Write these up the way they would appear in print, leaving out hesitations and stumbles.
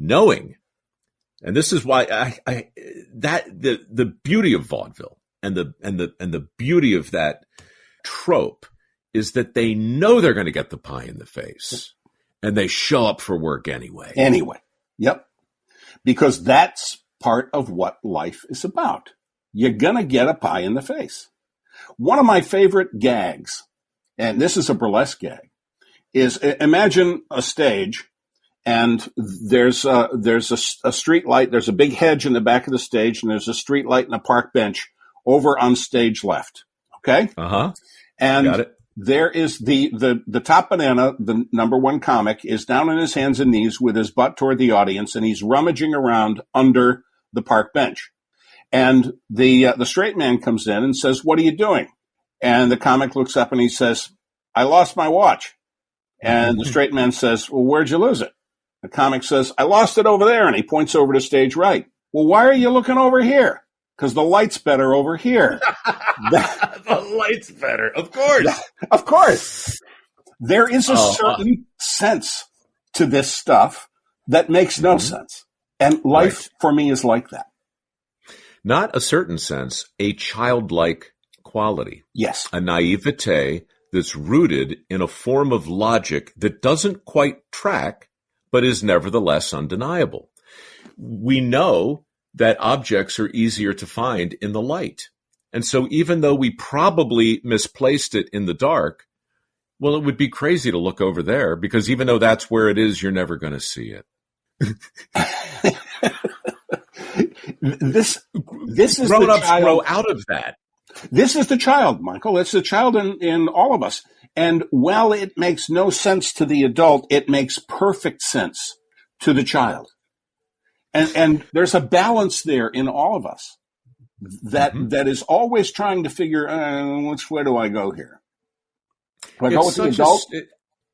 knowing, and this is why the beauty of vaudeville and the beauty of that trope is that they know they're going to get the pie in the face, and they show up for work anyway. Yep. Because that's part of what life is about. You're going to get a pie in the face. One of my favorite gags, and this is a burlesque gag, is imagine a stage, and there's a street light. There's a big hedge in the back of the stage, and there's a street light and a park bench over on stage left. Okay? Uh-huh. And got it. There is the top banana, the number one comic, is down on his hands and knees with his butt toward the audience, and he's rummaging around under the park bench. And the straight man comes in and says, "What are you doing?" And the comic looks up and he says, "I lost my watch." And the straight man says, "Well, where'd you lose it?" The comic says, "I lost it over there." And he points over to stage right. "Well, why are you looking over here?" "Because the light's better over here." The light's better. Of course. Of course. There is a certain sense to this stuff that makes no sense. And life for me is like that. Not a certain sense, a childlike quality. Yes. A naivete that's rooted in a form of logic that doesn't quite track, but is nevertheless undeniable. We know that objects are easier to find in the light. And so even though we probably misplaced it in the dark, well, it would be crazy to look over there, because even though that's where it is, you're never going to see it. This is grown-ups grow out of that. This is the child, Michael. It's the child in all of us. And while it makes no sense to the adult, it makes perfect sense to the child. And there's a balance there in all of us that is always trying to figure, which way do I go here? Do I go with the adult?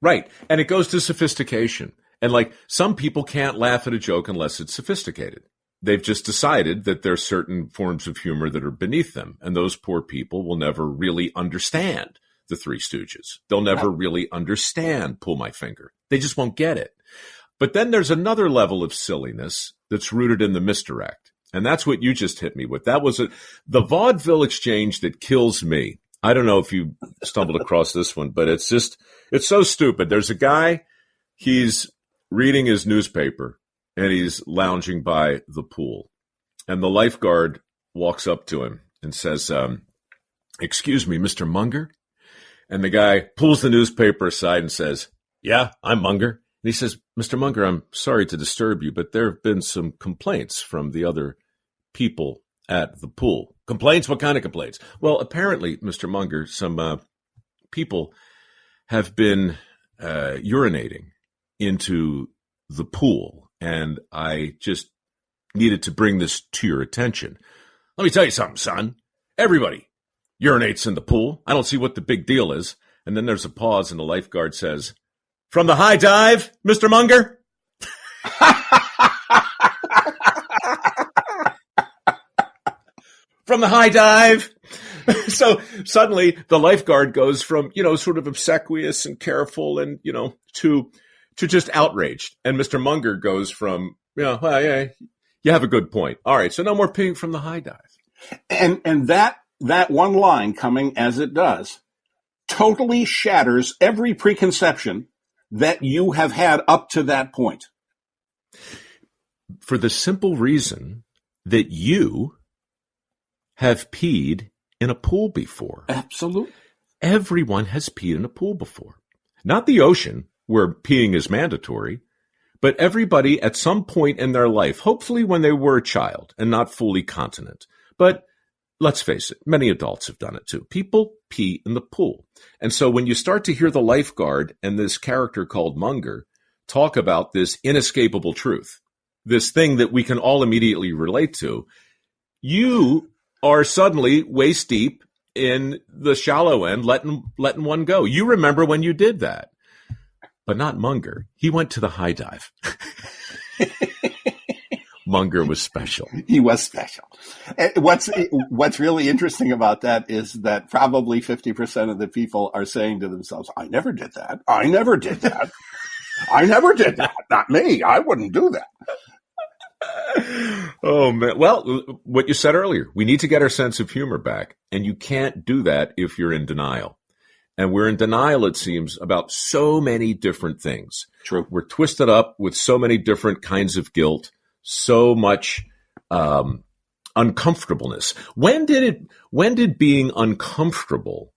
Right. And it goes to sophistication. And like, some people can't laugh at a joke unless it's sophisticated. They've just decided that there's certain forms of humor that are beneath them. And those poor people will never really understand the Three Stooges. They'll never really understand Pull My Finger. They just won't get it. But then there's another level of silliness that's rooted in the misdirect. And that's what you just hit me with. That was the vaudeville exchange that kills me. I don't know if you stumbled across this one, but it's so stupid. There's a guy, he's reading his newspaper, and he's lounging by the pool. And the lifeguard walks up to him and says, "Excuse me, Mr. Munger?" And the guy pulls the newspaper aside and says, "Yeah, I'm Munger." And he says, "Mr. Munger, I'm sorry to disturb you, but there have been some complaints from the other people at the pool." "Complaints? What kind of complaints?" "Well, apparently, Mr. Munger, some people have been urinating into the pool, and I just needed to bring this to your attention." "Let me tell you something, son. Everybody urinates in the pool. I don't see what the big deal is." And then there's a pause, and the lifeguard says, "From the high dive, Mr. Munger?" From the high dive. So suddenly the lifeguard goes from, sort of obsequious and careful and, to just outraged. And Mr. Munger goes from, well, yeah, you have a good point. All right, so no more peeing from the high dive. And that one line, coming as it does, totally shatters every preconception that you have had up to that point. For the simple reason that you have peed in a pool before. Absolutely. Everyone has peed in a pool before. Not the ocean, where peeing is mandatory, but everybody at some point in their life, hopefully when they were a child and not fully continent. But let's face it, many adults have done it too. People pee in the pool. And so when you start to hear the lifeguard and this character called Munger talk about this inescapable truth, this thing that we can all immediately relate to, you are suddenly waist deep in the shallow end, letting one go. You remember when you did that. But not Munger. He went to the high dive. Munger was special. He was special. What's really interesting about that is that probably 50% of the people are saying to themselves, "I never did that. I never did that." I never did that. Not me. I wouldn't do that. Oh, man. Well, what you said earlier, we need to get our sense of humor back. And you can't do that if you're in denial. And we're in denial, it seems, about so many different things. True. We're twisted up with so many different kinds of guilt, so much uncomfortableness. When did being uncomfortable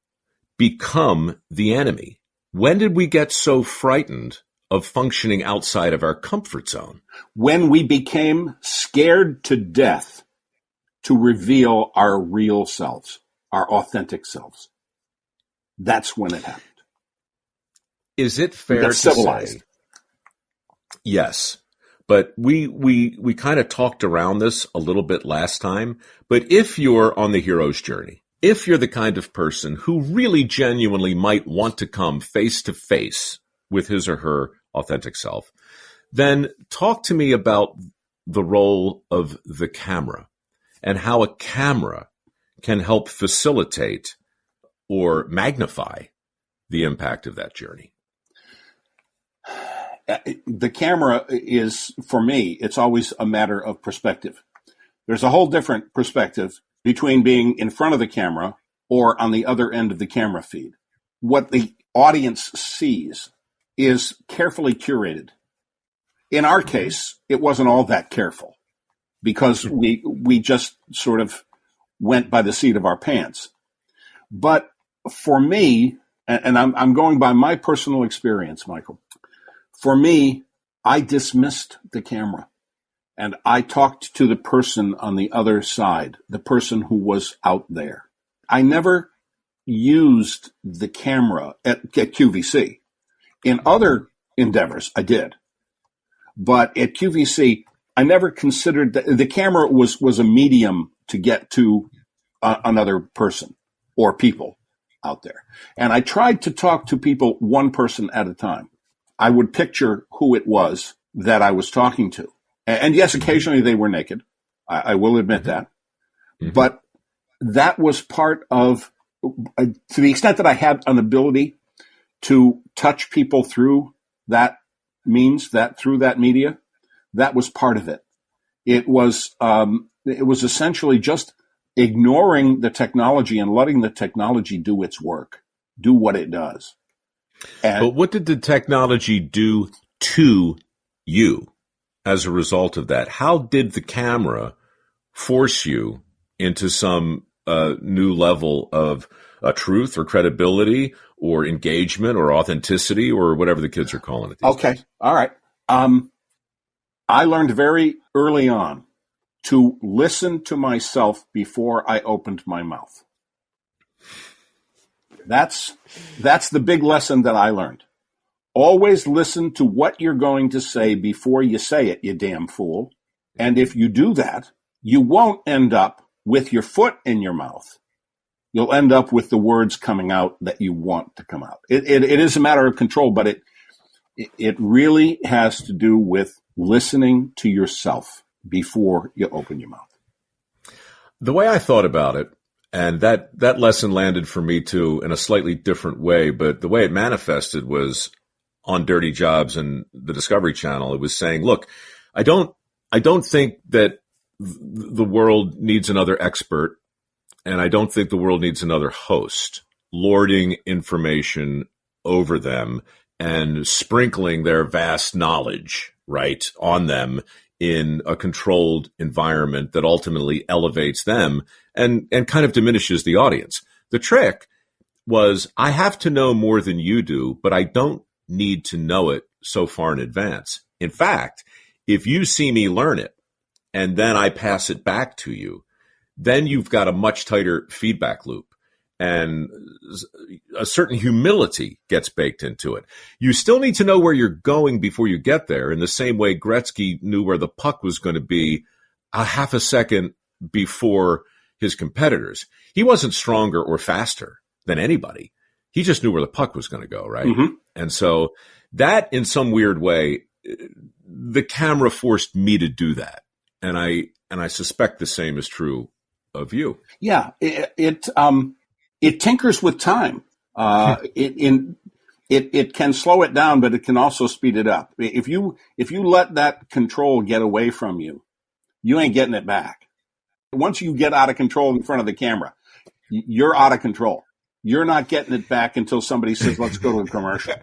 become the enemy? When did we get so frightened of functioning outside of our comfort zone? When we became scared to death to reveal our real selves, our authentic selves. That's when it happened. Is it fair to civilized. say? Yes. But we kind of talked around this a little bit last time. But if you're on the hero's journey, if you're the kind of person who really genuinely might want to come face to face with his or her authentic self, then talk to me about the role of the camera and how a camera can help facilitate or magnify the impact of that journey. The camera is, for me, it's always a matter of perspective. There's a whole different perspective between being in front of the camera or on the other end of the camera feed. What the audience sees is carefully curated. In our case, it wasn't all that careful because we just sort of went by the seat of our pants. But for me, and I'm going by my personal experience, Michael, for me, I dismissed the camera and I talked to the person on the other side, the person who was out there. I never used the camera at QVC. In other endeavors, I did. But at QVC, I never considered that the camera was a medium to get to another person or people out there. And I tried to talk to people one person at a time. I would picture who it was that I was talking to. And yes, occasionally they were naked. I will admit that. Mm-hmm. But that was part of, to the extent that I had an ability to touch people through that means, that through that media, that was part of it. It was essentially just ignoring the technology and letting the technology do its work, do what it does. But what did the technology do to you as a result of that? How did the camera force you into some new level of truth or credibility or engagement or authenticity or whatever the kids are calling it? Okay. Days? All right. I learned very early on to listen to myself before I opened my mouth. That's the big lesson that I learned. Always listen to what you're going to say before you say it, you damn fool. And if you do that, you won't end up with your foot in your mouth. You'll end up with the words coming out that you want to come out. It is a matter of control, but it really has to do with listening to yourself before you open your mouth. The way I thought about it, and that lesson landed for me too in a slightly different way, but the way it manifested was on Dirty Jobs and the Discovery Channel. It was saying, look, I don't think that the world needs another expert, and I don't think the world needs another host lording information over them and sprinkling their vast knowledge, right, on them in a controlled environment that ultimately elevates them and kind of diminishes the audience. The trick was, I have to know more than you do, but I don't need to know it so far in advance. In fact, if you see me learn it and then I pass it back to you, then you've got a much tighter feedback loop. And a certain humility gets baked into it. You still need to know where you're going before you get there, in the same way Gretzky knew where the puck was going to be a half a second before his competitors. He wasn't stronger or faster than anybody. He just knew where the puck was going to go, right? Mm-hmm. And so that, in some weird way, the camera forced me to do that. And I suspect the same is true of you. Yeah, it tinkers with time. In it can slow it down, but it can also speed it up. If you let that control get away from you, you ain't getting it back. Once you get out of control in front of the camera, you're out of control. You're not getting it back until somebody says, let's go to a commercial.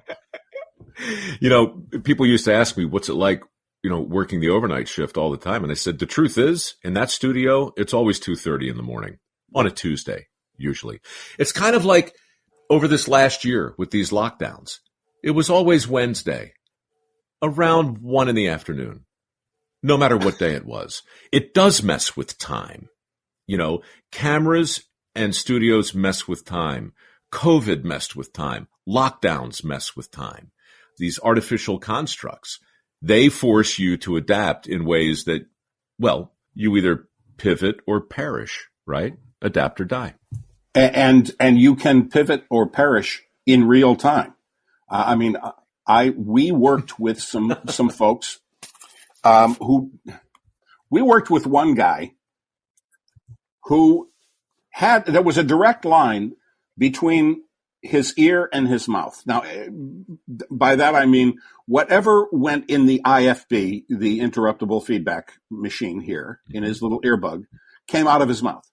People used to ask me, what's it like, working the overnight shift all the time? And I said, the truth is, in that studio, it's always 2:30 in the morning on a Tuesday, usually. It's kind of like over this last year with these lockdowns. It was always Wednesday around 1 p.m, no matter what day it was. It does mess with time. Cameras and studios mess with time. COVID messed with time. Lockdowns mess with time. These artificial constructs, they force you to adapt in ways that, well, you either pivot or perish, right? Adapt or die. And you can pivot or perish in real time. We worked with some folks we worked with one guy who there was a direct line between his ear and his mouth. Now, by that I mean whatever went in the IFB, the interruptible feedback machine here, in his little earbud, came out of his mouth.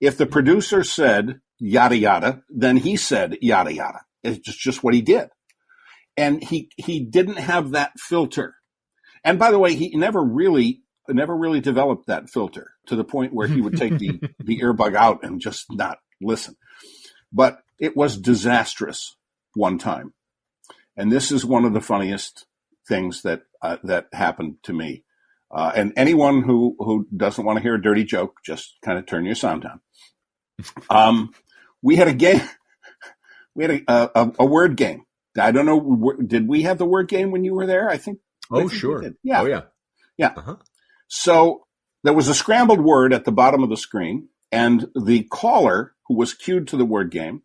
If the producer said yada yada, then he said yada yada. It's just what he did. And he didn't have that filter. And by the way, he never really developed that filter to the point where he would take the earbud out and just not listen. But it was disastrous one time. And this is one of the funniest things that happened to me. And anyone who doesn't want to hear a dirty joke, just kind of turn your sound down. We had a game. We had a word game. I don't know. Did we have the word game when you were there? I think. Oh, sure. Yeah. Oh, yeah. Yeah. Uh-huh. So there was a scrambled word at the bottom of the screen, and the caller who was cued to the word game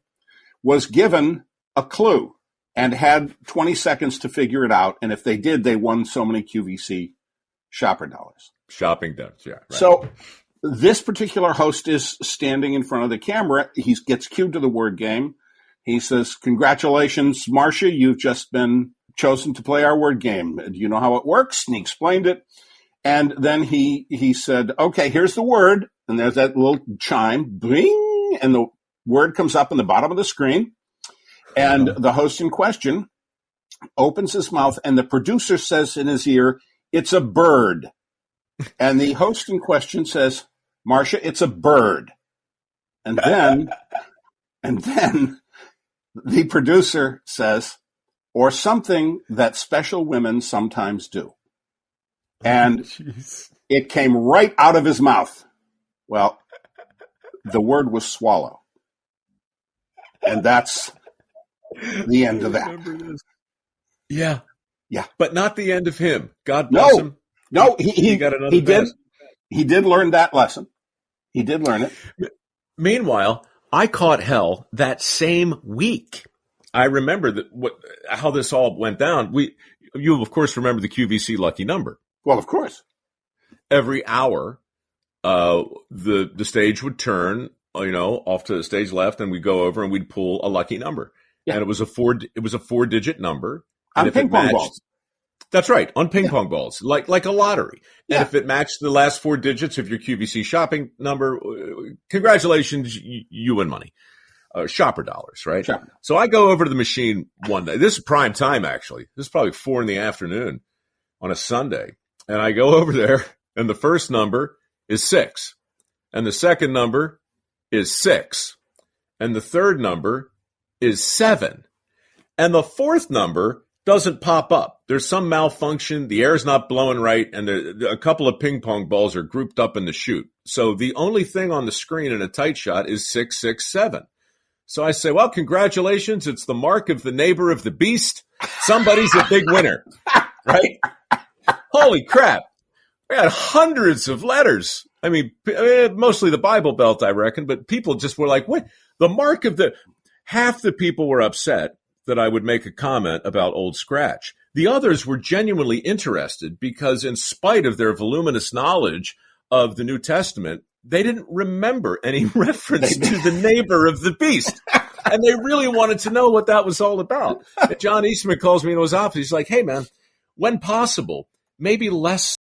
was given a clue and had 20 seconds to figure it out. And if they did, they won so many QVC shopper dollars. Shopping dollars, yeah. Right. So this particular host is standing in front of the camera. He gets cued to the word game. He says, "Congratulations, Marcia, you've just been chosen to play our word game. Do you know how it works?" And he explained it. And then he said, "Okay, here's the word." And there's that little chime, bling, and the word comes up in the bottom of the screen. And the host in question opens his mouth, and the producer says in his ear, "It's a bird." And the host in question says, "Marcia, it's a bird." And then the producer says, "Or something that special women sometimes do." And it came right out of his mouth. Well, the word was swallow. And that's the end of that. Yeah. Yeah. But not the end of him. God bless him. No, he got another best. He did learn that lesson. He did learn it. Meanwhile, I caught hell that same week. I remember how this all went down. You of course remember the QVC lucky number. Well, of course. Every hour, the stage would turn, off to the stage left, and we'd go over and we'd pull a lucky number. Yeah. And it was a 4-digit number. On ping pong balls. That's right, on ping pong balls, like a lottery. Yeah. And if it matched the last 4 digits of your QVC shopping number, congratulations, you win money. Shopper dollars, right? Shopper. So I go over to the machine one day. This is prime time, actually. This is probably 4 p.m. on a Sunday. And I go over there, and the first number is 6. And the second number is 6. And the third number is 7. And the fourth number doesn't pop up. There's some malfunction. The air's not blowing right, and a couple of ping pong balls are grouped up in the chute. So the only thing on the screen in a tight shot is 667. So I say, well, congratulations. It's the mark of the neighbor of the beast. Somebody's a big winner, right? Holy crap. We had hundreds of letters. I mean, mostly the Bible Belt, I reckon, but people just were like, what? The mark of half the people were upset that I would make a comment about Old Scratch. The others were genuinely interested because in spite of their voluminous knowledge of the New Testament, they didn't remember any reference to the neighbor of the beast. And they really wanted to know what that was all about. And John Eastman calls me into his office. He's like, hey, man, when possible, maybe less